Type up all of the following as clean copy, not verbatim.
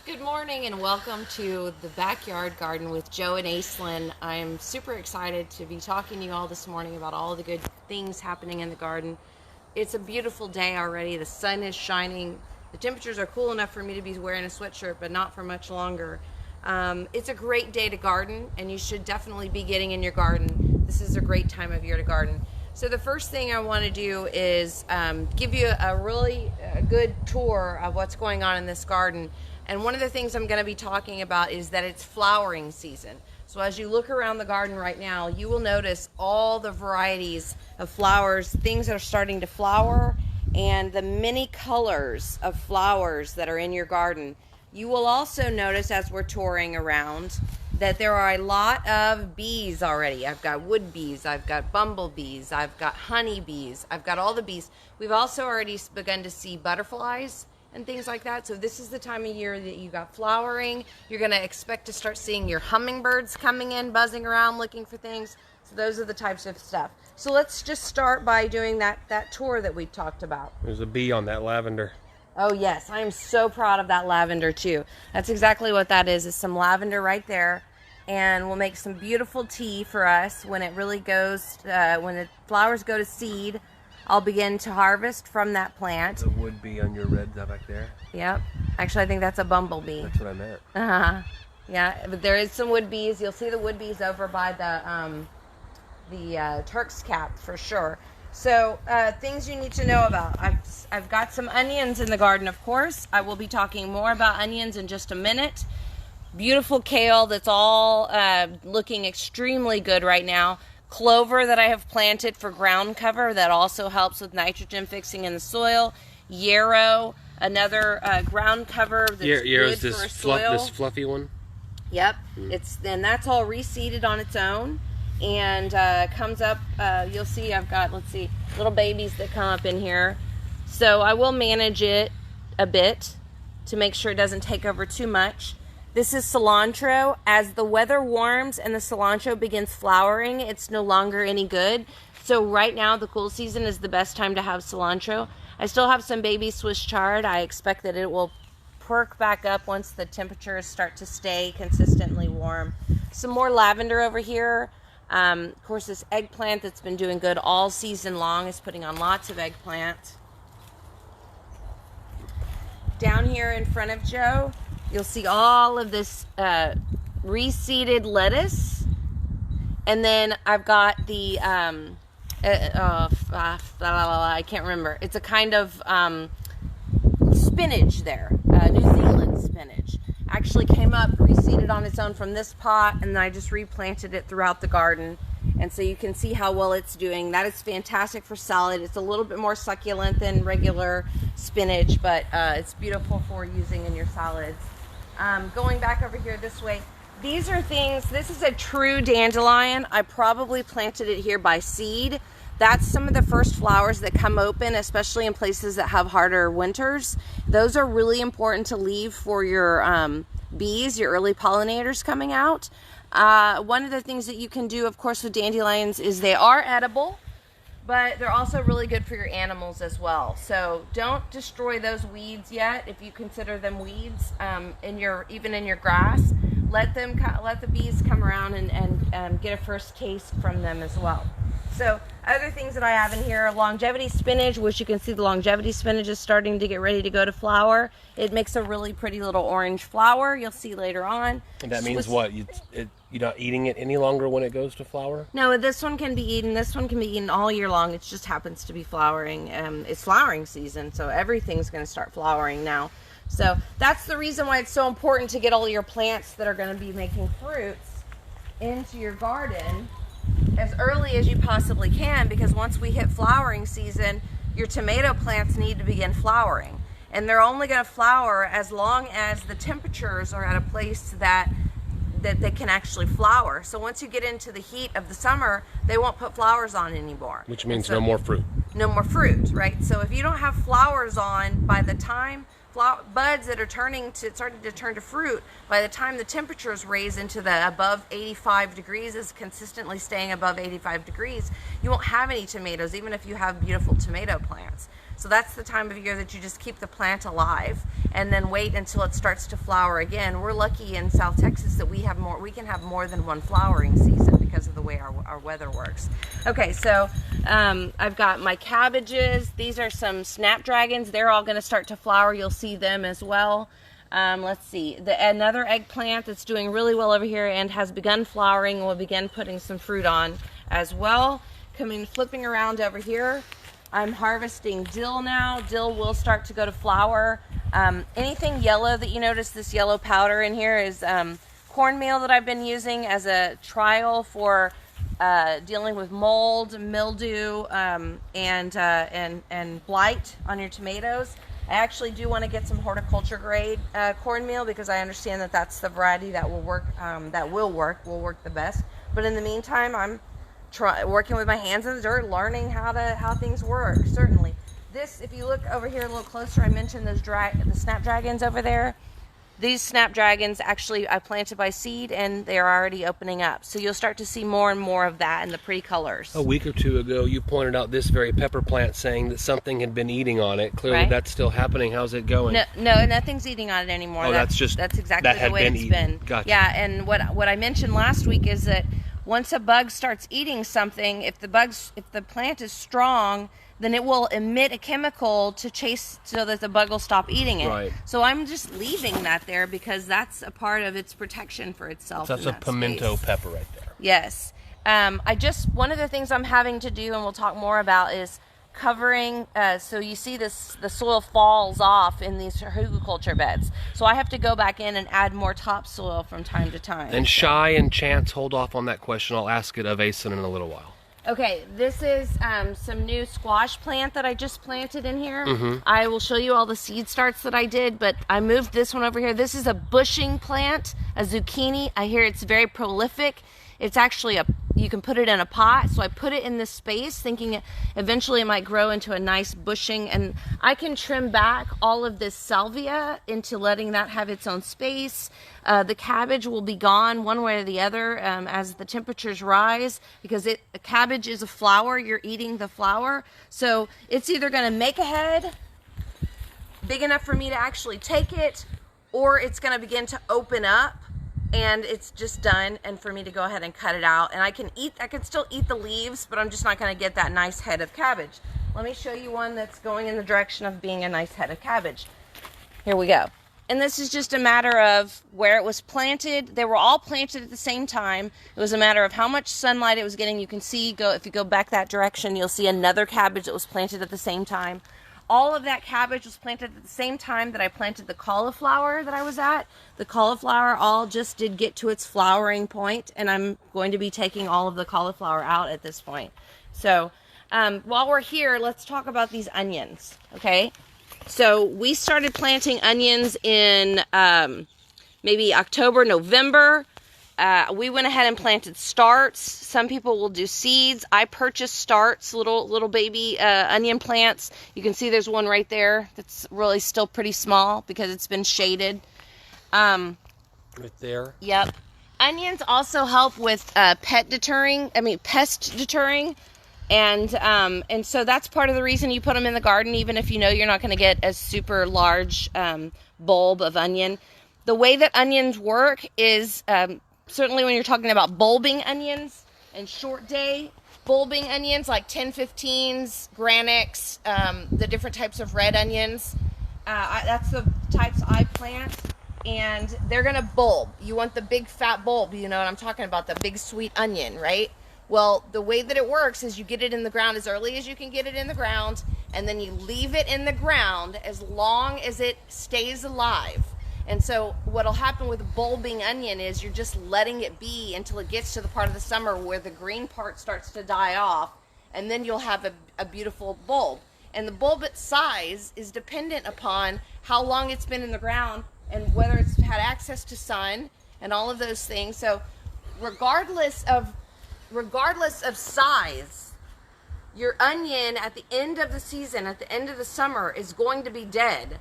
Good morning and welcome to the Backyard Garden with Joe and Aislinn. I'm super excited to be talking to you all this morning about all the good things happening in the garden. It's a beautiful day already. The sun is shining. The temperatures are cool enough for me to be wearing a sweatshirt, but not for much longer. It's a great day to garden, and you should definitely be getting in your garden. This is a great time of year to garden. So the first thing I want to do is give you a really good tour of what's going on in this garden. And one of the things I'm going to be talking about is that it's flowering season. So as you look around the garden right now, you will notice all the varieties of flowers, things that are starting to flower, and the many colors of flowers that are in your garden. You will also notice as we're touring around that there are a lot of bees already. I've got wood bees, I've got bumblebees, I've got honey bees, I've got all the bees. We've also already begun to see butterflies and things like that. So this is the time of year that you got flowering. You're going to expect to start seeing your hummingbirds coming in, buzzing around, looking for things. So those are the types of stuff. So let's just start by doing that tour that we talked about. There's a bee on that lavender. Oh yes, I am so proud of that lavender too. That's exactly what that is some lavender right there. And we'll make some beautiful tea for us when it really goes, when the flowers go to seed. I'll begin to harvest from that plant. The wood bee on your red back there? Yep. Actually, I think that's a bumblebee. That's what I meant. Uh-huh. Yeah, but there is some wood bees. You'll see the wood bees over by the Turk's cap for sure. So things you need to know about. I've got some onions in the garden, of course. I will be talking more about onions in just a minute. Beautiful kale that's all looking extremely good right now. Clover that I have planted for ground cover that also helps with nitrogen fixing in the soil. Yarrow, another ground cover that's Yarrow's good for soil. This fluffy one? Yep, and that's all reseeded on its own and comes up. You'll see I've got, let's see, little babies that come up in here. So I will manage it a bit to make sure it doesn't take over too much. This is cilantro. As the weather warms and the cilantro begins flowering, it's no longer any good. So right now, the cool season is the best time to have cilantro. I still have some baby Swiss chard. I expect that it will perk back up once the temperatures start to stay consistently warm. Some more lavender over here. Of course, this eggplant that's been doing good all season long is putting on lots of eggplant. Down here in front of Joe, you'll see all of this reseeded lettuce. And then I've got the, I can't remember. It's a kind of spinach there, New Zealand spinach. Actually came up, reseeded on its own from this pot, and then I just replanted it throughout the garden. And so you can see how well it's doing. That is fantastic for salad. It's a little bit more succulent than regular spinach, but it's beautiful for using in your salads. Going back over here this way, these are things, this is a true dandelion. I probably planted it here by seed. That's some of the first flowers that come open, especially in places that have harder winters. Those are really important to leave for your bees, your early pollinators coming out. One of the things that you can do, of course, with dandelions is they are edible, but they're also really good for your animals as well. So don't destroy those weeds yet if you consider them weeds even in your grass. Let the bees come around and get a first taste from them as well. So other things that I have in here, longevity spinach, which you can see the longevity spinach is starting to get ready to go to flower. It makes a really pretty little orange flower. You'll see later on. And that means what? You're not eating it any longer when it goes to flower? No, this one can be eaten. This one can be eaten all year long. It just happens to be flowering. It's flowering season, so everything's going to start flowering now. So that's the reason why it's so important to get all your plants that are going to be making fruits into your garden as early as you possibly can, because once we hit flowering season, your tomato plants need to begin flowering. And they're only going to flower as long as the temperatures are at a place that they can actually flower. So once you get into the heat of the summer, they won't put flowers on anymore. Which means no more fruit. No more fruit, right? So if you don't have flowers on by the time buds that are starting to turn to fruit, by the time the temperatures raise into the above 85 degrees, is consistently staying above 85 degrees, you won't have any tomatoes, even if you have beautiful tomato plants. So that's the time of year that you just keep the plant alive and then wait until it starts to flower again. We're lucky in South Texas that we can have more than one flowering season because of the way our weather works. Okay, so I've got my cabbages. These are some snapdragons. They're all going to start to flower. You'll see them as well. Let's see, another eggplant that's doing really well over here and has begun flowering and will begin putting some fruit on as well. Flipping around over here, I'm harvesting dill now. Dill will start to go to flower. Anything yellow that you notice, this yellow powder in here, is cornmeal that I've been using as a trial for dealing with mold, mildew, and blight on your tomatoes. I actually do want to get some horticulture grade cornmeal because I understand that that's the variety that will work. Will work the best. But in the meantime, I'm working with my hands in the dirt, learning how things work. Certainly, this, if you look over here a little closer, I mentioned those the snapdragons over there. These snapdragons actually I planted by seed, and they are already opening up. So you'll start to see more and more of that in the pretty colors. A week or two ago, you pointed out this very pepper plant, saying that something had been eating on it. Clearly, right? That's still happening. How's it going? No, nothing's eating on it anymore. Oh, that's exactly the way it's been. Gotcha. Yeah, and what I mentioned last week is that once a bug starts eating something, if the plant is strong, then it will emit a chemical to chase so that the bug will stop eating it. Right. So I'm just leaving that there because that's a part of its protection for itself. So that's a pimento pepper right there. Yes. One of the things I'm having to do, and we'll talk more about, is covering. So you see the soil falls off in these hugelkultur beds. So I have to go back in and add more topsoil from time to time. And Shy and Chance, hold off on that question. I'll ask it of Asen in a little while. Okay, this is some new squash plant that I just planted in here. Mm-hmm. I will show you all the seed starts that I did, but I moved this one over here. This is a bushing plant, a zucchini. I hear it's very prolific. It's actually you can put it in a pot, so I put it in this space thinking eventually it might grow into a nice bushing, and I can trim back all of this salvia into letting that have its own space. The cabbage will be gone one way or the other as the temperatures rise, because a cabbage is a flower. You're eating the flower, so it's either going to make a head big enough for me to actually take it, or it's going to begin to open up and it's just done, and for me to go ahead and cut it out. And I can still eat the leaves, but I'm just not going to get that nice head of cabbage. Let me show you one that's going in the direction of being a nice head of cabbage. Here we go. And this is just a matter of where it was planted. They were all planted at the same time. It was a matter of how much sunlight it was getting. You can see, if you go back that direction, you'll see another cabbage that was planted at the same time. All of that cabbage was planted at the same time that I planted the cauliflower that I was at. The cauliflower all just did get to its flowering point, and I'm going to be taking all of the cauliflower out at this point. So while we're here, let's talk about these onions, okay? So we started planting onions in maybe October, November. We went ahead and planted starts. Some people will do seeds. I purchased starts, little baby onion plants. You can see there's one right there that's really still pretty small because it's been shaded. Right there. Yep. Onions also help with pest deterring, and so that's part of the reason you put them in the garden, even if you know you're not going to get a super large bulb of onion. The way that onions work is certainly when you're talking about bulbing onions and short day bulbing onions like 1015s, Granics, the different types of red onions. That's the types I plant, and they're going to bulb. You want the big fat bulb, you know what I'm talking about, the big sweet onion, right? Well, the way that it works is you get it in the ground as early as you can get it in the ground, and then you leave it in the ground as long as it stays alive. And so what'll happen with a bulbing onion is you're just letting it be until it gets to the part of the summer where the green part starts to die off, and then you'll have a beautiful bulb. And the bulb size is dependent upon how long it's been in the ground and whether it's had access to sun and all of those things. So regardless of size, your onion at the end of the season, at the end of the summer, is going to be dead,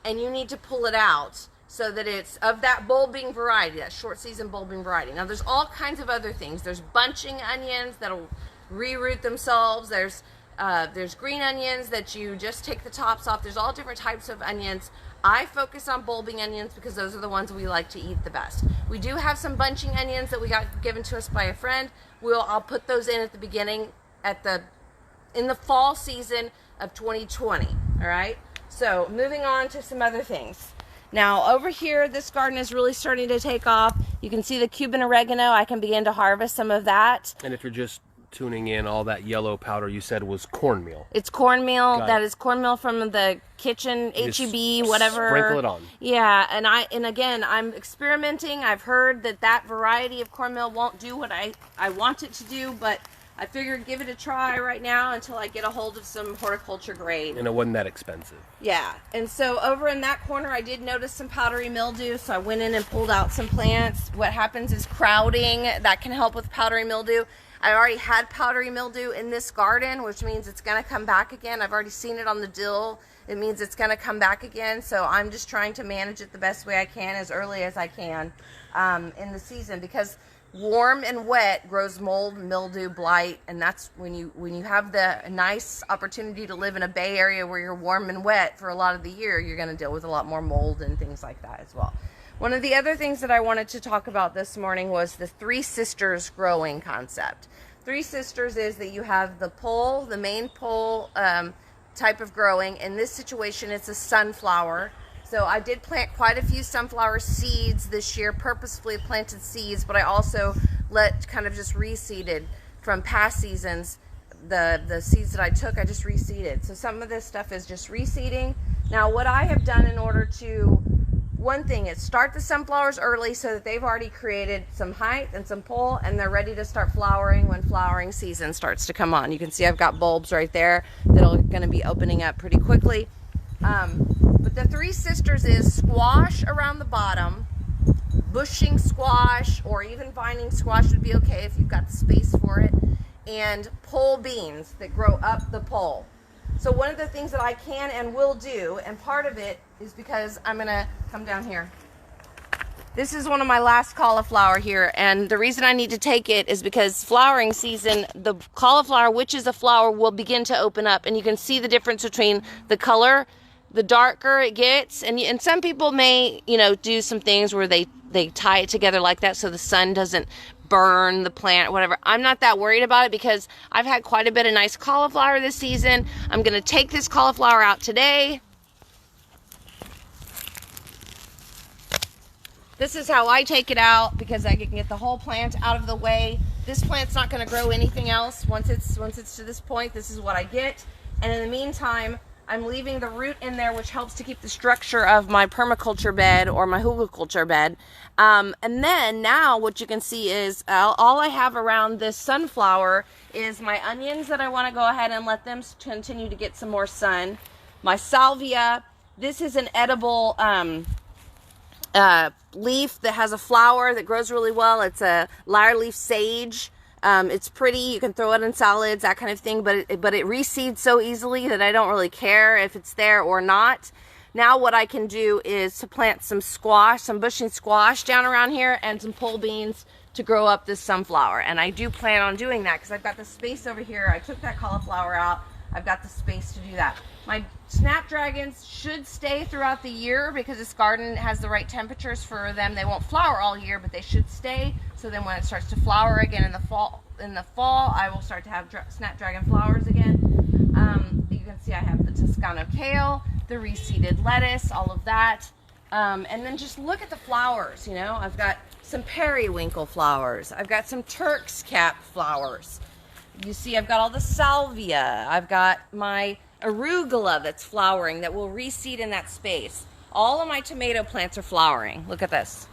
and you need to pull it out so that it's of that bulbing variety, that short season bulbing variety. Now there's all kinds of other things. There's bunching onions that'll reroot themselves. There's There's green onions that you just take the tops off. There's all different types of onions. I focus on bulbing onions because those are the ones we like to eat the best. We do have some bunching onions that we got given to us by a friend. I'll put those in at the beginning, in the fall season of 2020. All right. So moving on to some other things. Now over here, this garden is really starting to take off. You can see the Cuban oregano. I can begin to harvest some of that. And if you're just tuning in, all that yellow powder you said was cornmeal. It's cornmeal. That is cornmeal from the kitchen, HEB, whatever. Sprinkle it on. Yeah, and again, I'm experimenting. I've heard that variety of cornmeal won't do what I want it to do, but I figured give it a try right now until I get a hold of some horticulture grade. And it wasn't that expensive. Yeah, and so over in that corner I did notice some powdery mildew, so I went in and pulled out some plants. What happens is crowding, that can help with powdery mildew. I already had powdery mildew in this garden, which means it's going to come back again. I've already seen it on the dill. It means it's going to come back again, so I'm just trying to manage it the best way I can as early as I can in the season, because warm and wet grows mold, mildew, blight, and that's when you have the nice opportunity to live in a Bay Area where you're warm and wet for a lot of the year, you're going to deal with a lot more mold and things like that as well. One of the other things that I wanted to talk about this morning was the Three Sisters growing concept. Three Sisters is that you have the pole, the main pole type of growing. In this situation, it's a sunflower. So I did plant quite a few sunflower seeds this year, purposefully planted seeds, but I also kind of just reseeded from past seasons. The seeds that I took, I just reseeded. So some of this stuff is just reseeding. Now what I have done in order to, one thing is start the sunflowers early so that they've already created some height and some pole, and they're ready to start flowering when flowering season starts to come on. You can see I've got bulbs right there that are going to be opening up pretty quickly. But the Three Sisters is squash around the bottom, bushing squash, or even vining squash would be okay if you've got the space for it, and pole beans that grow up the pole. So one of the things that I can and will do, and part of it is because I'm going to come down here. This is one of my last cauliflower here, and the reason I need to take it is because flowering season, the cauliflower, which is a flower, will begin to open up, and you can see the difference between the color. The darker it gets, and some people may, do some things where they tie it together like that so the sun doesn't burn the plant or whatever. I'm not that worried about it because I've had quite a bit of nice cauliflower this season. I'm going to take this cauliflower out today. This is how I take it out because I can get the whole plant out of the way. This plant's not going to grow anything else once it's to this point. This is what I get. And in the meantime, I'm leaving the root in there, which helps to keep the structure of my permaculture bed or my hugelkultur bed. And then now what you can see is all I have around this sunflower is my onions that I want to go ahead and let them continue to get some more sun. My salvia. This is an edible leaf that has a flower that grows really well. It's a lyre leaf sage. It's pretty. You can throw it in salads, that kind of thing, but it reseeds so easily that I don't really care if it's there or not. Now what I can do is to plant some squash, some bushing squash down around here, and some pole beans to grow up this sunflower. And I do plan on doing that because I've got the space over here. I took that cauliflower out. I've got the space to do that. My snapdragons should stay throughout the year because this garden has the right temperatures for them. They won't flower all year, but they should stay. So then when it starts to flower again in the fall, I will start to have snapdragon flowers again. You can see I have the Toscano kale, the reseeded lettuce, all of that. And then just look at the flowers, I've got some periwinkle flowers. I've got some Turk's cap flowers. You see I've got all the salvia. I've got my arugula that's flowering that will reseed in that space. All of my tomato plants are flowering. Look at this.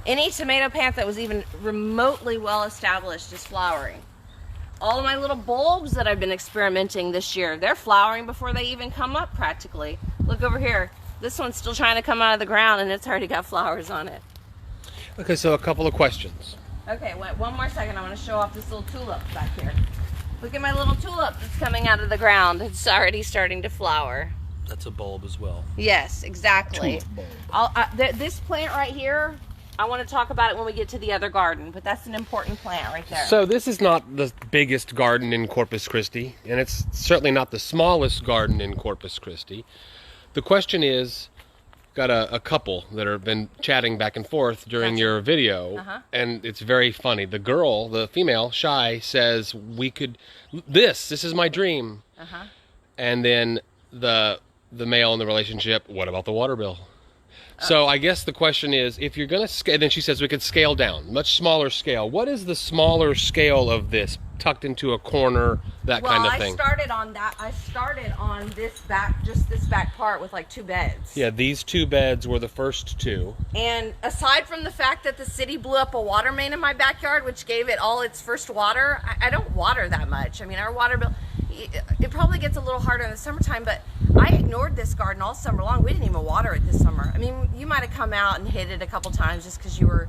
Any tomato plant that was even remotely well established is flowering. All of my little bulbs that I've been experimenting this year, they're flowering before they even come up practically. Look over here. This one's still trying to come out of the ground and it's already got flowers on it. Okay, so a couple of questions. Okay, wait, one more second. I want to show off this little tulip back here. Look at my little tulip that's coming out of the ground. It's already starting to flower. That's a bulb as well. Yes, exactly. Tulip bulb. This plant right here, I want to talk about it when we get to the other garden, but that's an important plant right there. So this is not the biggest garden in Corpus Christi, and it's certainly not the smallest garden in Corpus Christi. The question is, got a couple that have been chatting back and forth during your video, and it's very funny. The girl, the female, Shy, says, this is my dream. And then the male in the relationship, what about the water bill? So I guess the question is, if you're going to scale, then she says we could scale down, much smaller scale. What is the smaller scale of this, tucked into a corner, that kind of thing? Well, I started on this back, just this back part with like 2 beds. Yeah, these 2 beds were the first 2. And aside from the fact that the city blew up a water main in my backyard, which gave it all its first water, I don't water that much. I mean, our water bill, it probably gets a little harder in the summertime, but I ignored this garden all summer long. We didn't even water it this summer. I mean, you might have come out and hit it a couple times just because you were,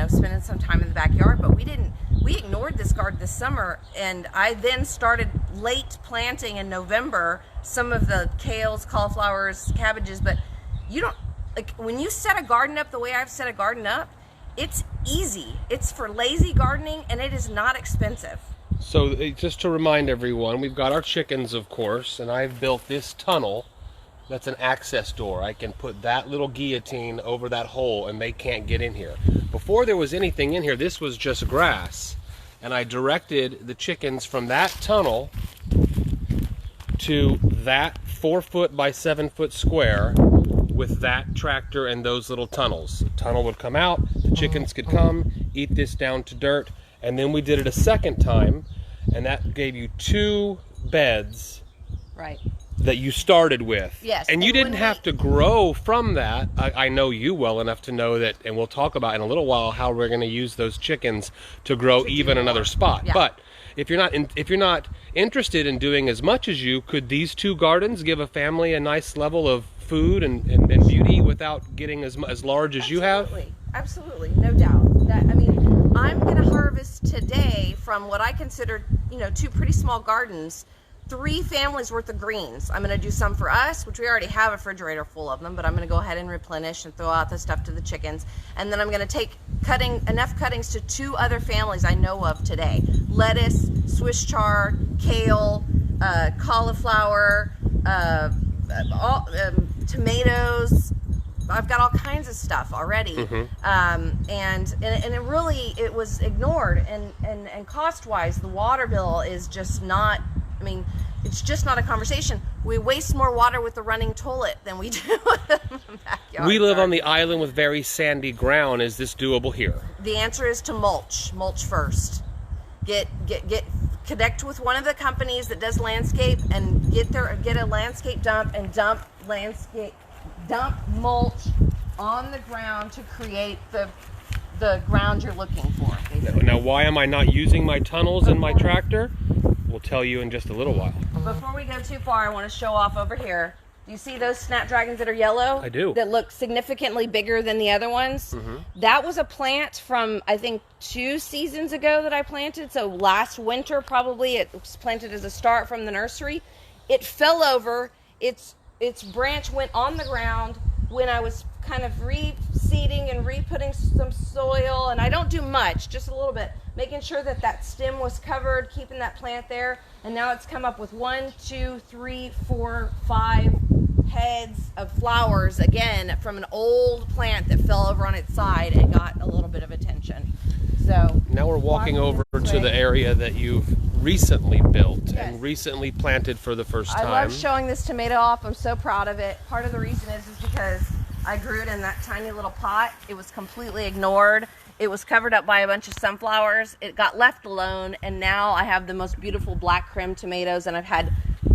spending some time in the backyard, but we didn't. We ignored this garden this summer, and I then started late planting in November some of the kales, cauliflowers, cabbages, but you don't, like, when you set a garden up the way I've set a garden up, it's easy. It's for lazy gardening, and it is not expensive. So just to remind everyone, we've got our chickens, of course, and I've built this tunnel. That's an access door. I can put that little guillotine over that hole and they can't get in here. Before there was anything in here, this was just grass. And I directed the chickens from that tunnel to that 4-foot by 7-foot square with that tractor and those little tunnels. The tunnel would come out, the chickens could come, eat this down to dirt, and then we did it a second time, and that gave you 2 beds. Right. That you started with. Yes. And you didn't have to grow from that. I know you well enough to know that, and we'll talk about in a little while how we're going to use those chickens to grow even another spot. Yeah. But if you're not interested in doing as much as you, could these 2 gardens give a family a nice level of food and beauty without getting as large as you have? Absolutely, no doubt. I'm going to harvest today from what I consider, 2 pretty small gardens, 3 families worth of greens. I'm going to do some for us, which we already have a refrigerator full of them, but I'm going to go ahead and replenish and throw out the stuff to the chickens. And then I'm going to take enough cuttings to 2 other families I know of today. Lettuce, Swiss chard, kale, cauliflower, tomatoes. I've got all kinds of stuff already. And it was ignored. And cost-wise, the water bill is just not, it's just not a conversation. We waste more water with the running toilet than we do with the backyard. We live on the island with very sandy ground. Is this doable here? The answer is to mulch first. Connect with one of the companies that does landscape and get a landscape dump and dump mulch on the ground to create the ground you're looking for. Now, why am I not using my tunnels in my tractor? We'll tell you in just a little while. Before we go too far, I want to show off over here. Do you see those snapdragons that are yellow? I do. That look significantly bigger than the other ones? That was a plant from, I think, 2 seasons ago that I planted. So last winter, probably, it was planted as a start from the nursery. It fell over. Its branch went on the ground when I was kind of reseeding and re-putting some soil, and I don't do much, just a little bit, making sure that stem was covered, keeping that plant there, and now it's come up with 1, 2, 3, 4, 5 heads of flowers again from an old plant that fell over on its side and got a little bit of attention. So now we're walking over to the area that you've recently built and recently planted for the first time. I love showing this tomato off. I'm so proud of it. Part of the reason is because I grew it in that tiny little pot. It was completely ignored. It was covered up by a bunch of sunflowers. It got left alone, and now I have the most beautiful black creme tomatoes, and I've had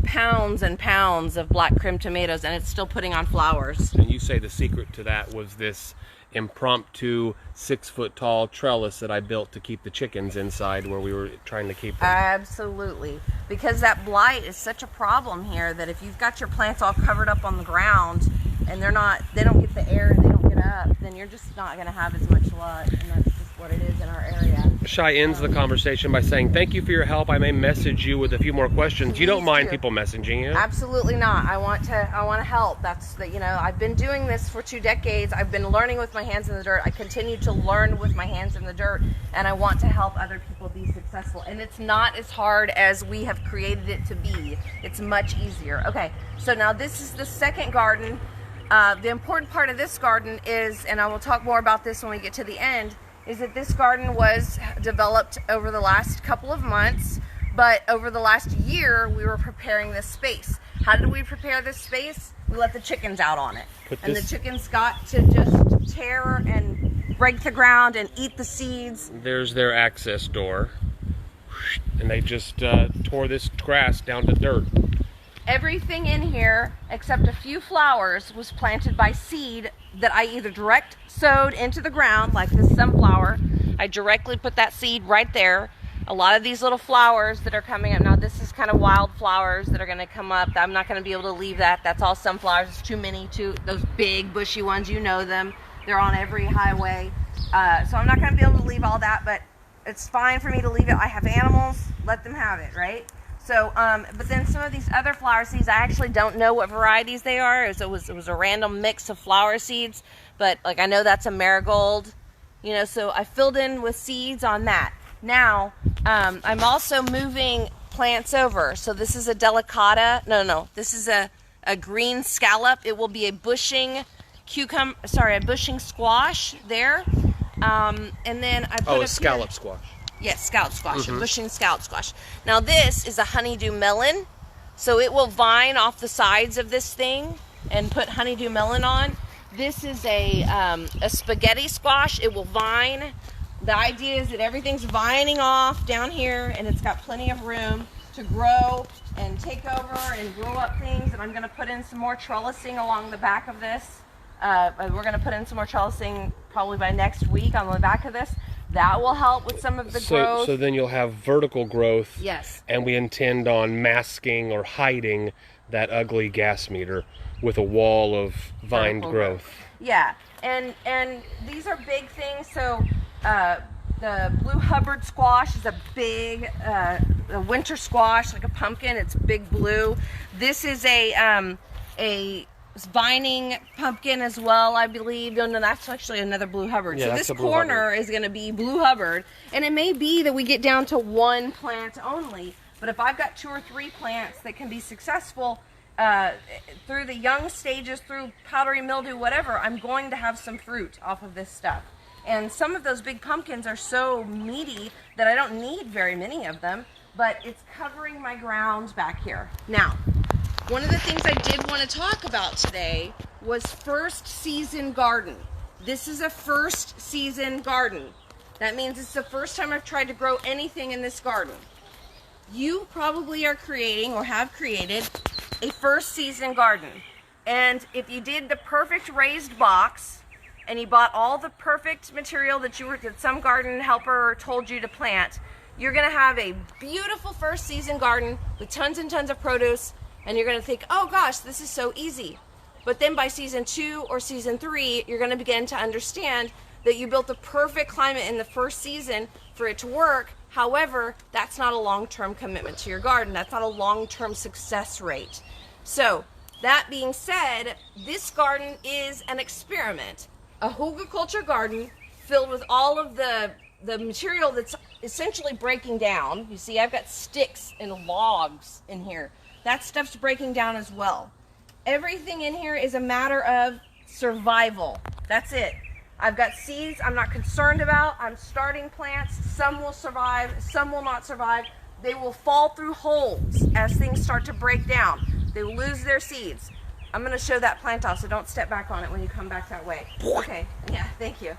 pounds and pounds of black creme tomatoes, and it's still putting on flowers. And you say the secret to that was this impromptu 6-foot tall trellis that I built to keep the chickens inside where we were trying to keep them. Absolutely. Because that blight is such a problem here that if you've got your plants all covered up on the ground and they don't get the air and they don't get up, then you're just not going to have as much luck, and that's just what it is in our area. Shai ends the conversation by saying, thank you for your help. I may message you with a few more questions. You don't mind people messaging you? Absolutely not. I want to help. That's the, you know, I've been doing this for 2 decades. I've been learning with my hands in the dirt. I continue to learn with my hands in the dirt, and I want to help other people be successful. And it's not as hard as we have created it to be. It's much easier. Okay, so now this is the second garden. The important part of this garden is, and I will talk more about this when we get to the end, is that this garden was developed over the last couple of months, but over the last year we were preparing this space. How did we prepare this space? We let the chickens out on it. And the chickens got to just tear and break the ground and eat the seeds. There's their access door. And they just tore this grass down to dirt. Everything in here, except a few flowers, was planted by seed that I either direct sowed into the ground, like this sunflower. I directly put that seed right there. A lot of these little flowers that are coming up now, this is kind of wild flowers that are going to come up. I'm not going to be able to leave that. That's all sunflowers. It's too many. Those big bushy ones, you know them. They're on every highway. So I'm not going to be able to leave all that, but it's fine for me to leave it. I have animals. Let them have it, right? So, but then some of these other flower seeds, I actually don't know what varieties they are. It was a random mix of flower seeds, but like I know that's a marigold, you know, so I filled in with seeds on that. Now, I'm also moving plants over. So this is a delicata, this is a green scallop. It will be a bushing a bushing squash there. And then I put a scallop squash. Yes, scallop squash, a bushing scallop squash. Now this is a honeydew melon, so it will vine off the sides of this thing and put honeydew melon on. This is a spaghetti squash. It will vine. The idea is that everything's vining off down here, and it's got plenty of room to grow and take over and grow up things. And I'm going to put in some more trellising along the back of this. We're going to put in some more trellising probably by next week on the back of this. That will help with some of the growth. So then you'll have vertical growth. Yes. And we intend on masking or hiding that ugly gas meter with a wall of vined growth. Yeah. And these are big things. So the blue Hubbard squash is a big a winter squash, like a pumpkin. It's big blue. This is a vining pumpkin as well, I believe. No, that's actually another blue Hubbard. Yeah, so this corner is going to be blue Hubbard, and it may be that we get down to 1 plant only, but if I've got 2 or 3 plants that can be successful through the young stages, through powdery mildew, whatever, I'm going to have some fruit off of this stuff. And some of those big pumpkins are so meaty that I don't need very many of them, but it's covering my ground back here. Now, one of the things I did want to talk about today was first season garden. This is a first season garden. That means it's the first time I've tried to grow anything in this garden. You probably are creating or have created a first season garden. And if you did the perfect raised box and you bought all the perfect material that some garden helper told you to plant, you're going to have a beautiful first season garden with tons and tons of produce. And you're going to think, oh gosh, this is so easy. But then by season 2 or season 3, you're going to begin to understand that you built the perfect climate in the first season for it to work. However, that's not a long-term commitment to your garden. That's not a long-term success rate. So that being said, this garden is an experiment. A hugelkultur garden filled with all of the material that's essentially breaking down. You see, I've got sticks and logs in here. That stuff's breaking down as well. Everything in here is a matter of survival. That's it. I've got seeds I'm not concerned about. I'm starting plants. Some will survive, some will not survive. They will fall through holes as things start to break down. They will lose their seeds. I'm going to show that plant off, so don't step back on it when you come back that way. Okay, yeah, thank you.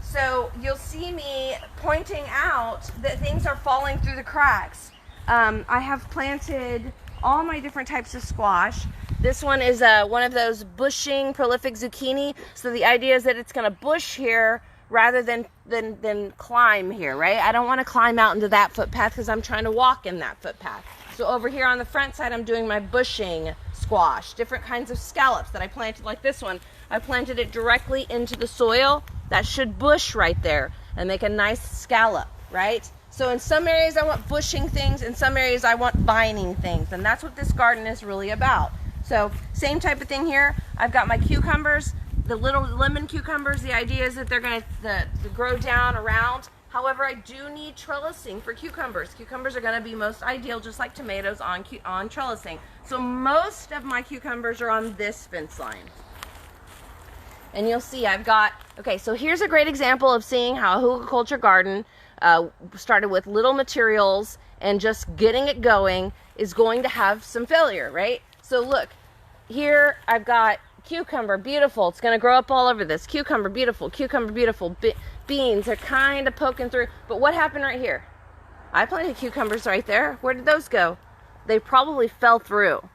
So you'll see me pointing out that things are falling through the cracks. I have planted all my different types of squash. This one is one of those bushing prolific zucchini. So the idea is that it's going to bush here rather than climb here, right? I don't want to climb out into that footpath because I'm trying to walk in that footpath. So over here on the front side, I'm doing my bushing squash, different kinds of scallops that I planted, like this one. I planted it directly into the soil that should bush right there and make a nice scallop, right? So in some areas I want bushing things, in some areas I want vining things, and that's what this garden is really about. So same type of thing here. I've got my cucumbers, the little lemon cucumbers. The idea is that they're going to grow down around. However, I do need trellising for cucumbers. Cucumbers are going to be most ideal, just like tomatoes, on trellising. So most of my cucumbers are on this fence line. And you'll see I've got, okay, so here's a great example of seeing how a hugelkultur garden started with little materials and just getting it going is going to have some failure, right? So look, here I've got cucumber, beautiful. It's going to grow up all over this. Cucumber, beautiful. Cucumber, beautiful. Beans are kind of poking through. But what happened right here? I planted cucumbers right there. Where did those go? They probably fell through.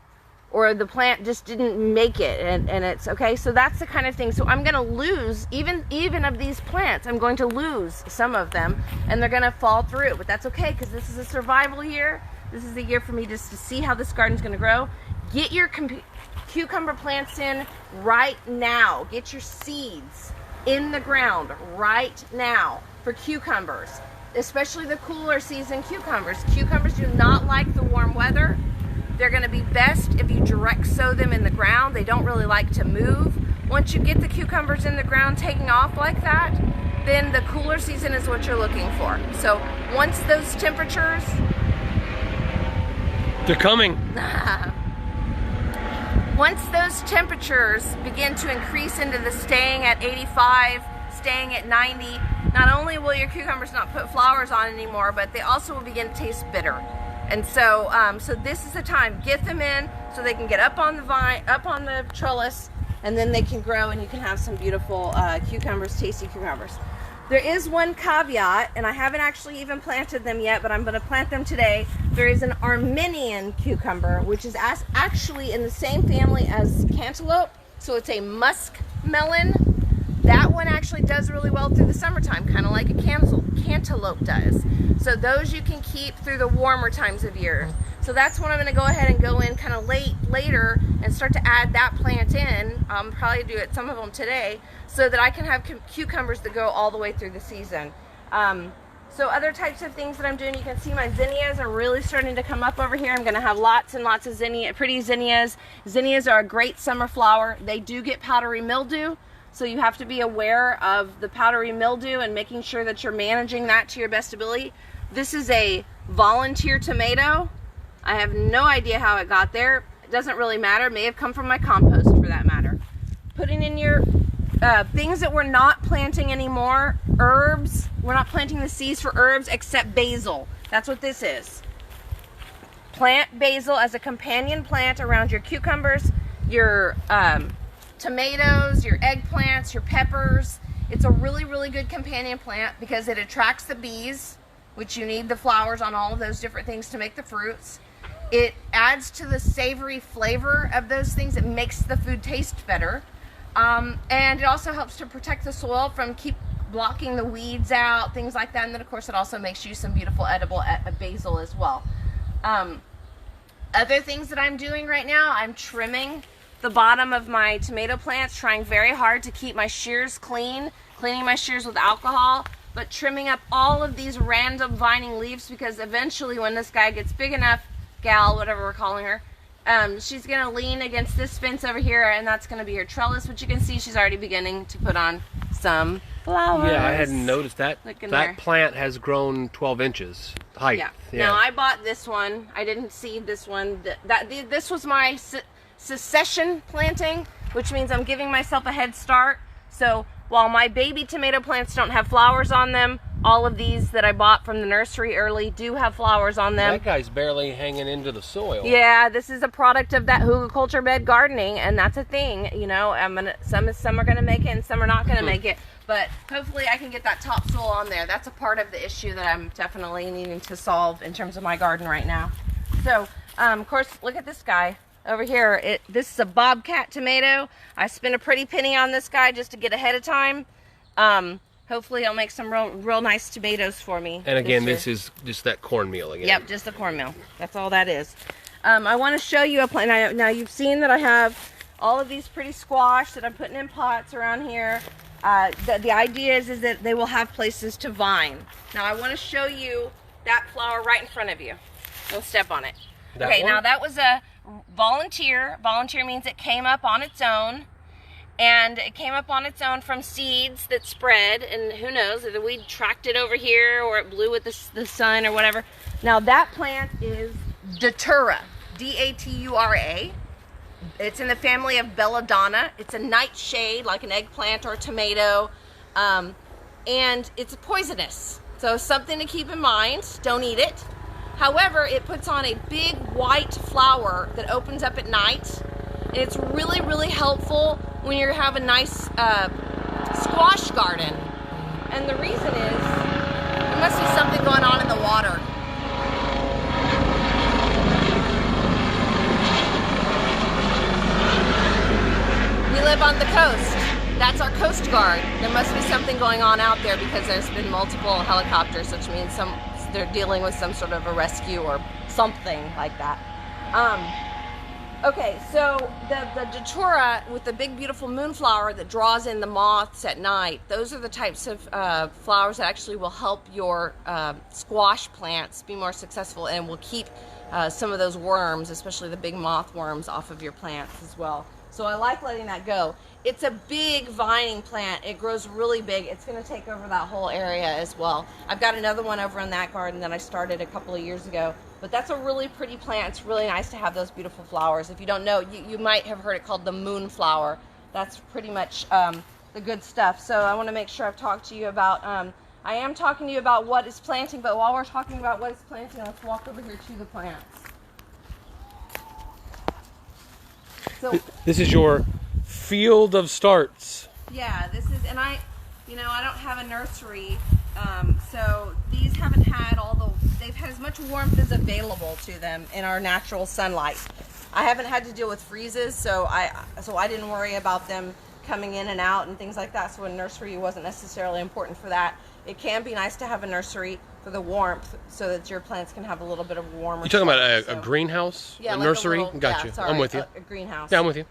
Or the plant just didn't make it, and it's okay. So that's the kind of thing. So I'm going to lose, even of these plants, I'm going to lose some of them, and they're going to fall through. But that's okay, because this is a survival year. This is the year for me just to see how this garden's going to grow. Get your cucumber plants in right now. Get your seeds in the ground right now for cucumbers, especially the cooler season cucumbers. Cucumbers do not like the warm weather. They're going to be best if you direct sow them in the ground. They don't really like to move. Once you get the cucumbers in the ground taking off like that, then the cooler season is what you're looking for. So once those temperatures... They're coming. Once those temperatures begin to increase into the staying at 85, staying at 90, not only will your cucumbers not put flowers on anymore, but they also will begin to taste bitter. And so, so this is the time. Get them in so they can get up on the vine, up on the trellis, and then they can grow, and you can have some beautiful cucumbers, tasty cucumbers. There is one caveat, and I haven't actually even planted them yet, but I'm going to plant them today. There is an Armenian cucumber, which is actually in the same family as cantaloupe, so it's a musk melon. That one actually does really well through the summertime, kind of like a cantaloupe does. So those you can keep through the warmer times of year. So that's when I'm going to go ahead and go in kind of later and start to add that plant in. I'll probably do it, some of them today, so that I can have cucumbers that go all the way through the season. So other types of things that I'm doing, you can see my zinnias are really starting to come up over here. I'm going to have lots and lots of pretty zinnias. Zinnias are a great summer flower. They do get powdery mildew. So you have to be aware of the powdery mildew and making sure that you're managing that to your best ability. This is a volunteer tomato. I have no idea how it got there. It doesn't really matter. It may have come from my compost for that matter. Putting in your things that we're not planting anymore, herbs. We're not planting the seeds for herbs except basil. That's what this is. Plant basil as a companion plant around your cucumbers, your tomatoes, your eggplants, your peppers. It's a really, really good companion plant because it attracts the bees, which you need the flowers on all of those different things to make the fruits. It adds to the savory flavor of those things. It makes the food taste better. And it also helps to protect the soil from blocking the weeds out, things like that. And then of course it also makes you some beautiful edible basil as well. Other things that I'm doing right now, I'm trimming the bottom of my tomato plants, trying very hard to keep my shears cleaning my shears with alcohol, but trimming up all of these random vining leaves, because eventually when this guy gets big enough, gal, whatever we're calling her, she's going to lean against this fence over here, and that's going to be her trellis, which you can see she's already beginning to put on some flowers. Yeah, I hadn't noticed that. That plant has grown 12 inches height. Yeah. Now, I bought this one. I didn't seed this one. This was my succession planting, which means I'm giving myself a head start. So while my baby tomato plants don't have flowers on them, all of these that I bought from the nursery early do have flowers on them. That guy's barely hanging into the soil. Yeah, this is a product of that hugelkultur bed gardening, and that's a thing. You know, some are gonna make it and some are not gonna make it. But hopefully I can get that topsoil on there. That's a part of the issue that I'm definitely needing to solve in terms of my garden right now. So, of course, look at this guy. Over here, this is a bobcat tomato. I spent a pretty penny on this guy just to get ahead of time. Hopefully he'll make some real nice tomatoes for me. And again, this is just that cornmeal again. Yep, just the cornmeal. That's all that is. I want to show you a plant. Now you've seen that I have all of these pretty squash that I'm putting in pots around here. The idea is that they will have places to vine. Now I want to show you that flower right in front of you. Don't step on it. Okay, now that was a volunteer. Volunteer means it came up on its own. And it came up on its own from seeds that spread, and who knows, either we tracked it over here or it blew with the sun or whatever. Now that plant is Datura, D-A-T-U-R-A. It's in the family of belladonna. It's a nightshade, like an eggplant or a tomato, and it's poisonous. So something to keep in mind, don't eat it. However, it puts on a big white flower that opens up at night, and it's really, really helpful when you have a nice squash garden. And the reason is, there must be something going on in the water. We live on the coast. That's our Coast Guard. There must be something going on out there because there's been multiple helicopters, which means they're dealing with some sort of a rescue or something like that. Okay, so the Datura with the big beautiful moonflower that draws in the moths at night, those are the types of flowers that actually will help your squash plants be more successful and will keep some of those worms, especially the big moth worms, off of your plants as well. So I like letting that go. It's a big vining plant. It grows really big. It's going to take over that whole area as well. I've got another one over in that garden that I started a couple of years ago. But that's a really pretty plant. It's really nice to have those beautiful flowers. If you don't know, you might have heard it called the moonflower. That's pretty much the good stuff. So I want to make sure I've talked to you about, I am talking to you about what is planting, but while we're talking about what is planting, let's walk over here to the plants. So this is your field of starts. Yeah, this is, and I don't have a nursery, so these haven't had they've had as much warmth as available to them in our natural sunlight. I haven't had to deal with freezes, so I didn't worry about them coming in and out and things like that, so a nursery wasn't necessarily important for that. It can be nice to have a nursery for the warmth so that your plants can have a little bit of warmer. You're talking about a greenhouse? Yeah, a like nursery? Yeah, Gotcha. sorry, I'm with you. A greenhouse. Yeah, I'm with you.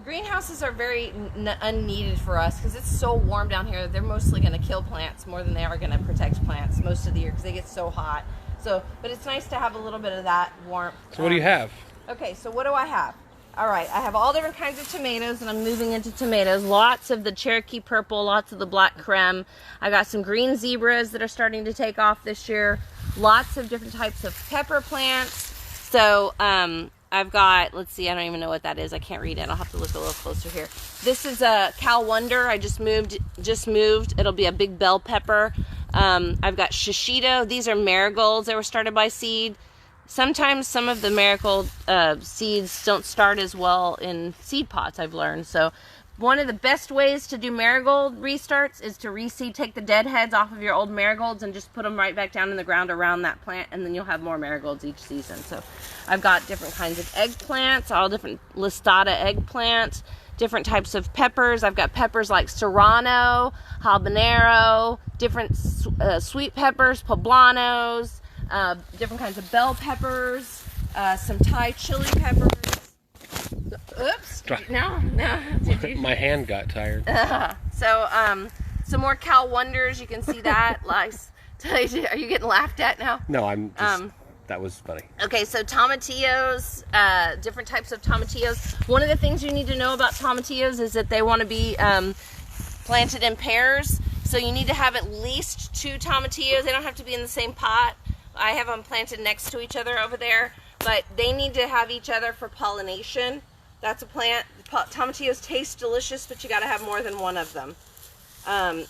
Greenhouses are very unneeded for us because it's so warm down here. They're mostly going to kill plants more than they are going to protect plants most of the year because they get so hot. So, but it's nice to have a little bit of that warmth. So what do you have? Okay, so what do I have? All right, I have all different kinds of tomatoes, and I'm moving into tomatoes. Lots of the Cherokee Purple, lots of the Black Creme. I got some green zebras that are starting to take off this year. Lots of different types of pepper plants. So I've got, let's see, I don't even know what that is. I can't read it. I'll have to look a little closer here. This is a Cal Wonder. I just moved. It'll be a big bell pepper. I've got shishito. These are marigolds that were started by seed. Sometimes some of the marigold seeds don't start as well in seed pots, I've learned. So one of the best ways to do marigold restarts is to reseed, take the dead heads off of your old marigolds and just put them right back down in the ground around that plant, and then you'll have more marigolds each season. So I've got different kinds of eggplants, all different listata eggplants, different types of peppers. I've got peppers like serrano, habanero, different sweet peppers, poblanos, different kinds of bell peppers, some Thai chili peppers. Oops. No. My hand got tired. So, some more Cal Wonders. You can see that. Like, are you getting laughed at now? No, I'm just, that was funny. Okay, so tomatillos, different types of tomatillos. One of the things you need to know about tomatillos is that they want to be planted in pairs. So you need to have at least 2 tomatillos. They don't have to be in the same pot. I have them planted next to each other over there, but they need to have each other for pollination. That's a plant. Tomatillos taste delicious, but you got to have more than one of them.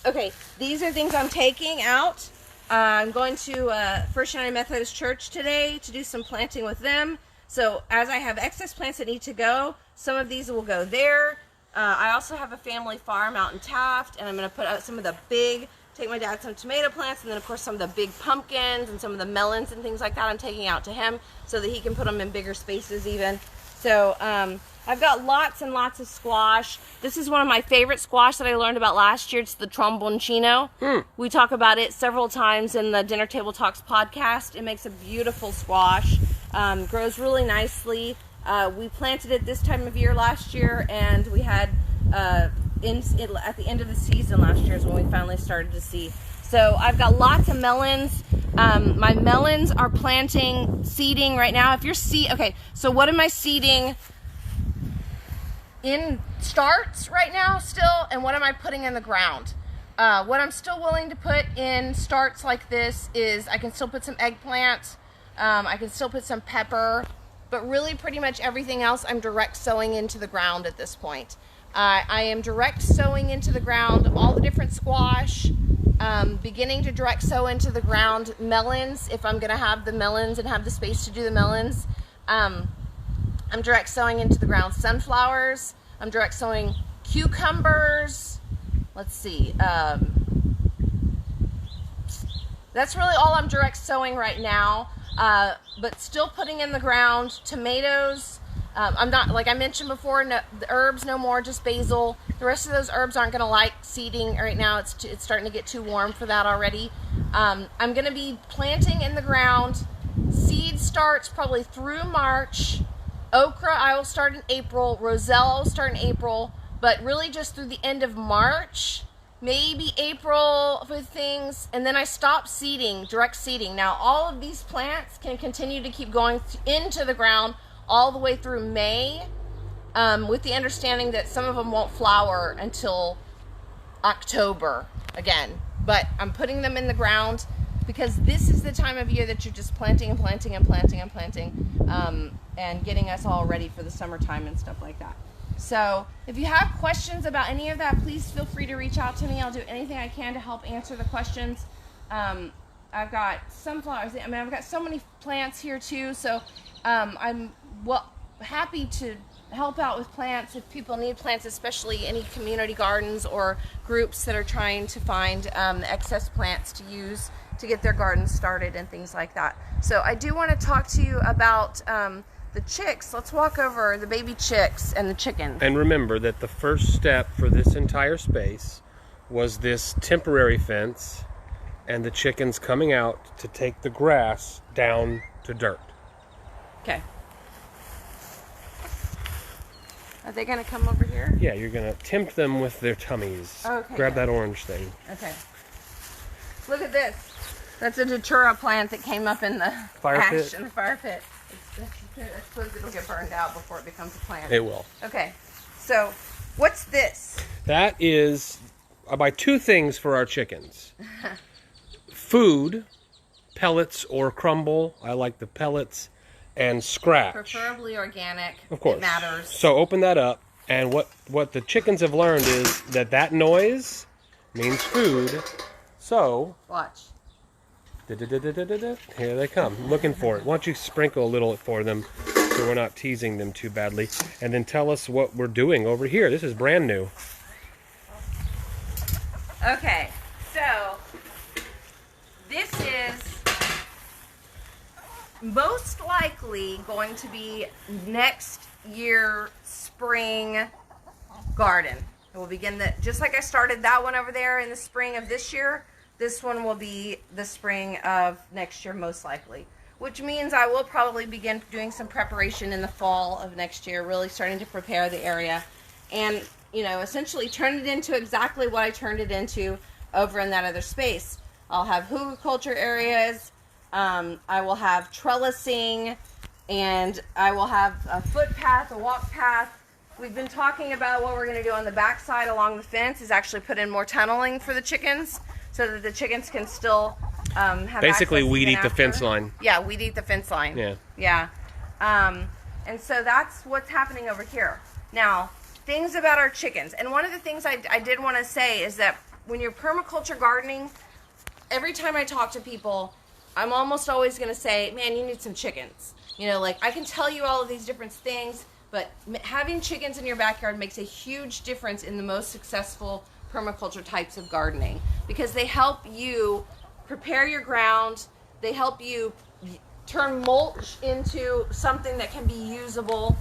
Okay, these are things I'm taking out. I'm going to First United Methodist Church today to do some planting with them. So as I have excess plants that need to go, some of these will go there. I also have a family farm out in Taft, and I'm going to put out some of the take my dad some tomato plants, and then of course some of the big pumpkins and some of the melons and things like that I'm taking out to him so that he can put them in bigger spaces even. So I've got lots and lots of squash. This is one of my favorite squash that I learned about last year. It's the tromboncino. We talk about it several times in the Dinner Table Talks podcast. It makes a beautiful squash. Grows really nicely. We planted it this time of year last year, and we had at the end of the season last year is when we finally started to see. So I've got lots of melons. My melons are seeding right now. Okay, so what am I seeding in starts right now still, and what am I putting in the ground? What I'm still willing to put in starts like this is I can still put some eggplant, I can still put some pepper, but really pretty much everything else I'm direct sowing into the ground at this point. I am direct sowing into the ground all the different squash, beginning to direct sow into the ground melons, if I'm gonna have the melons and have the space to do the melons. I'm direct sowing into the ground sunflowers. I'm direct sowing cucumbers. Let's see. That's really all I'm direct sowing right now. But still putting in the ground tomatoes. I'm not, like I mentioned before, no, the herbs no more, just basil. The rest of those herbs aren't gonna like seeding right now. It's starting to get too warm for that already. I'm gonna be planting in the ground. Seed starts probably through March. Okra I will start in April. Roselle I will start in April, but really just through the end of March, maybe April with things, and then I stop seeding, direct seeding. Now all of these plants can continue to keep going into the ground all the way through May, with the understanding that some of them won't flower until October again. But I'm putting them in the ground because this is the time of year that you're just planting and planting and planting and planting, and getting us all ready for the summertime and stuff like that. So if you have questions about any of that, please feel free to reach out to me. I'll do anything I can to help answer the questions. I've got sunflowers. I mean, I've got so many plants here too. So I'm happy to help out with plants if people need plants, especially any community gardens or groups that are trying to find excess plants to use to get their gardens started and things like that. So I do want to talk to you about the chicks. Let's walk over the baby chicks and the chickens. And remember that the first step for this entire space was this temporary fence and the chickens coming out to take the grass down to dirt. Okay. Are they going to come over here? Yeah, you're going to tempt them with their tummies. Okay. Grab that orange thing. Okay. Look at this. That's a datura plant that came up in the fire ash pit. In the fire pit. I suppose it'll get burned out before it becomes a plant. It will. Okay. So, what's this? That is, I buy two things for our chickens. Food, pellets or crumble. I like the pellets. And scratch. Preferably organic. Of course. It matters. So open that up, and what the chickens have learned is that noise means food. So watch. Here they come, looking for it. Why don't you sprinkle a little for them so we're not teasing them too badly, and then tell us what we're doing over here. This is brand new. Okay, so this is most likely going to be next year spring garden. It will begin just like I started that one over there in the spring of this year. This one will be the spring of next year most likely, which means I will probably begin doing some preparation in the fall of next year, really starting to prepare the area and, you know, essentially turn it into exactly what I turned it into over in that other space. I'll have hugelkultur areas. I will have trellising, and I will have a footpath, a walk path. We've been talking about what we're going to do on the back side along the fence is actually put in more tunneling for the chickens so that the chickens can still have basically weed eat after. the fence line. Yeah, weed eat the fence line. Yeah. Yeah. And so that's what's happening over here. Now, things about our chickens. And one of the things I did want to say is that when you're permaculture gardening, every time I talk to people, I'm almost always going to say, man, you need some chickens. You know, like I can tell you all of these different things, but having chickens in your backyard makes a huge difference in the most successful permaculture types of gardening because they help you prepare your ground. They help you turn mulch into something that can be usable.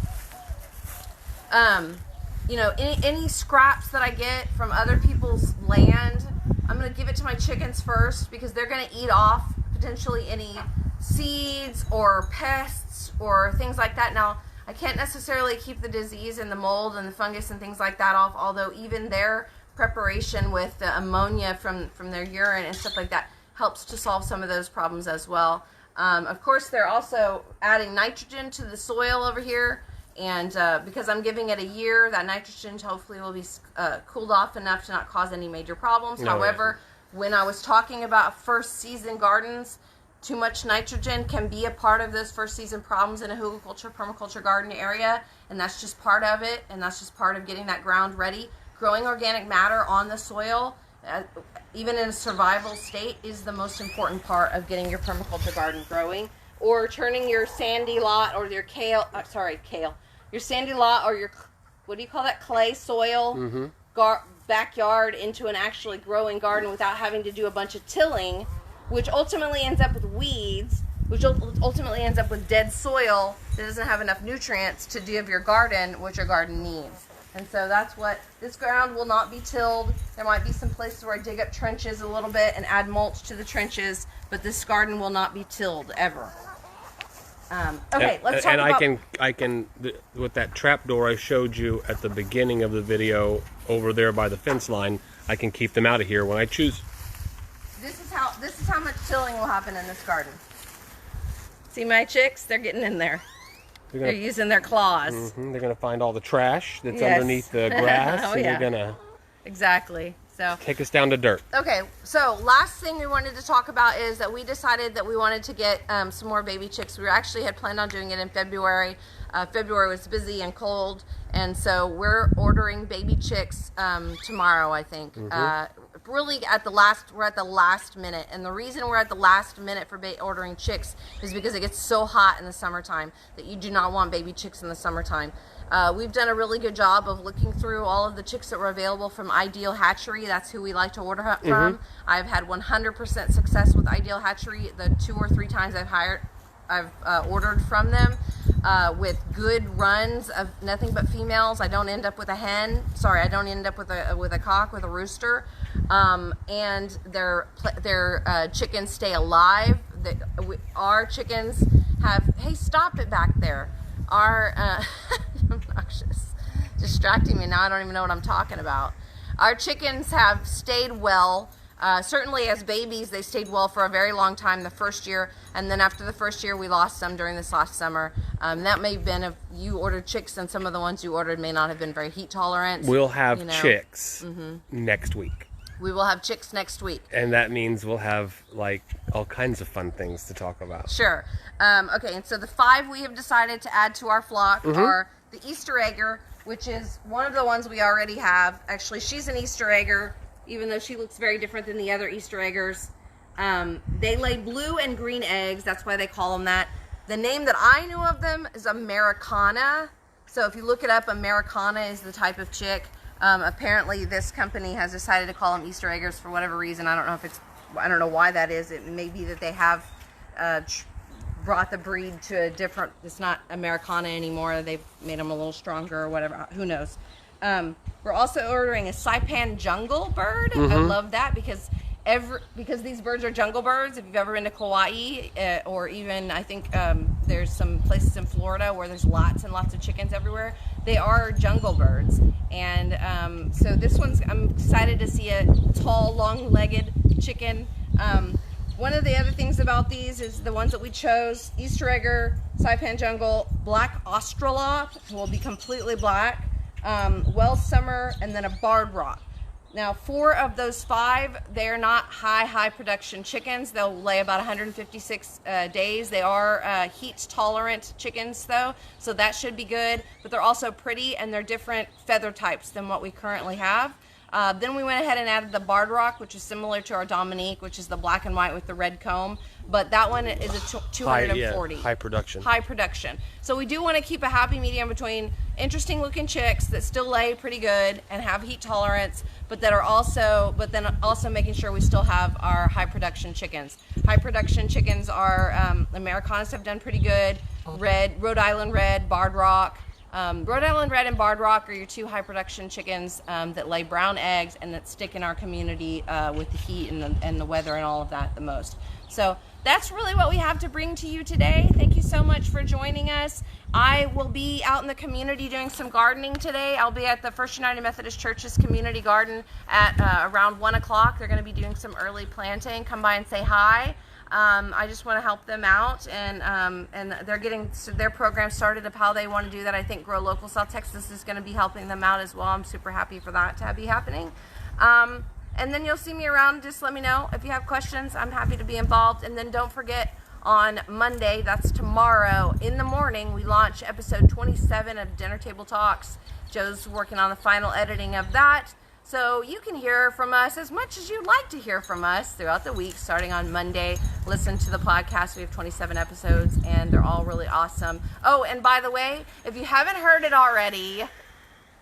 You know, any scraps that I get from other people's land, I'm going to give it to my chickens first because they're going to eat off potentially any seeds or pests or things like that. Now, I can't necessarily keep the disease and the mold and the fungus and things like that off, although even their preparation with the ammonia from their urine and stuff like that helps to solve some of those problems as well. Of course, they're also adding nitrogen to the soil over here, and because I'm giving it a year, that nitrogen hopefully will be cooled off enough to not cause any major problems. No, However, when I was talking about first season gardens, too much nitrogen can be a part of those first season problems in a hugelkultur permaculture garden area, and that's just part of it, and that's just part of getting that ground ready. Growing organic matter on the soil, even in a survival state, is the most important part of getting your permaculture garden growing. Or turning your sandy lot or your your sandy lot or your, what do you call that, clay soil backyard into an actually growing garden without having to do a bunch of tilling, which ultimately ends up with weeds, which ultimately ends up with dead soil that doesn't have enough nutrients to give your garden what your garden needs. And so that's what, this ground will not be tilled. There might be some places where I dig up trenches a little bit and add mulch to the trenches, but this garden will not be tilled ever. Okay, let's talk about... And I can, with that trap door I showed you at the beginning of the video over there by the fence line, I can keep them out of here when I choose. This is how much tilling will happen in this garden. See my chicks? They're getting in there. They're using their claws. They're going to find all the trash that's underneath the grass, and they're going to exactly. So take us down to dirt. Okay, so last thing we wanted to talk about is that we decided that we wanted to get some more baby chicks. We actually had planned on doing it in February. February was busy and cold, and so we're ordering baby chicks tomorrow, I think. Really we're at the last minute, and the reason we're at the last minute for ordering chicks is because it gets so hot in the summertime that you do not want baby chicks in the summertime. We've done a really good job of looking through all of the chicks that were available from Ideal Hatchery. That's who we like to order from. I've had 100% success with Ideal Hatchery the 2 or 3 times I've ordered from them, with good runs of nothing but females. I don't end up with a hen. Sorry, I don't end up with a cock, with a rooster. And their chickens stay alive. Our chickens have, hey, stop it back there. Our obnoxious, distracting me now. I don't even know what I'm talking about. Our chickens have stayed well. Certainly as babies, they stayed well for a very long time the first year, and then after the first year, we lost some during this last summer. That may have been if you ordered chicks, and some of the ones you ordered may not have been very heat tolerant. We'll have chicks next week. We will have chicks next week. And that means we'll have, like, all kinds of fun things to talk about. Sure. Okay, and so the 5 we have decided to add to our flock are the Easter egger, which is one of the ones we already have. Actually, she's an Easter egger, even though she looks very different than the other Easter eggers. They lay blue and green eggs. That's why they call them that. The name that I knew of them is Americana. So if you look it up, Americana is the type of chick. Apparently this company has decided to call them Easter eggers for whatever reason. I don't know why that is. It may be that they have brought the breed to a different, it's not Americana anymore. They've made them a little stronger or whatever. Who knows? We're also ordering a Saipan jungle bird. I love that because these birds are jungle birds. If you've ever been to Kauai, or even I think there's some places in Florida where there's lots and lots of chickens everywhere, they are jungle birds. And so this one's, I'm excited to see a tall, long-legged chicken. One of the other things about these is the ones that we chose: Easter egger, Saipan jungle, black Australorp will be completely black, Welsh summer, and then a barred rock. Now, 4 of those 5, they're not high production chickens. They'll lay about 156 days. They are heat tolerant chickens though, so that should be good. But they're also pretty, and they're different feather types than what we currently have. Then we went ahead and added the barred rock, which is similar to our Dominique, which is the black and white with the red comb. But that one is a 240. High production. High production. So we do want to keep a happy medium between interesting looking chicks that still lay pretty good and have heat tolerance, but then also making sure we still have our high production chickens. High production chickens are, Americanas have done pretty good. Rhode Island red, barred rock. Rhode Island Red and Barred Rock are your two high production chickens that lay brown eggs and that stick in our community with the heat and the weather and all of that the most. So that's really what we have to bring to you today. Thank you so much for joining us. I will be out in the community doing some gardening today. I'll be at the First United Methodist Church's community garden at around 1 o'clock. They're going to be doing some early planting. Come by and say hi. I just want to help them out, and they're getting their program started of how they want to do that. I think Grow Local South Texas is going to be helping them out as well. I'm super happy for that to be happening. And then you'll see me around. Just let me know if you have questions. I'm happy to be involved. And then don't forget, on Monday, that's tomorrow, in the morning, we launch episode 27 of Dinner Table Talks. Joe's working on the final editing of that. So you can hear from us as much as you'd like to hear from us throughout the week, starting on Monday. Listen to the podcast. We have 27 episodes, and they're all really awesome. Oh, and by the way, if you haven't heard it already,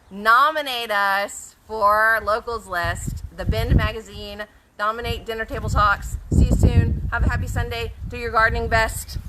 nominate us for Locals List, the Bend magazine. Nominate Dinner Table Talks. See you soon. Have a happy Sunday. Do your gardening best.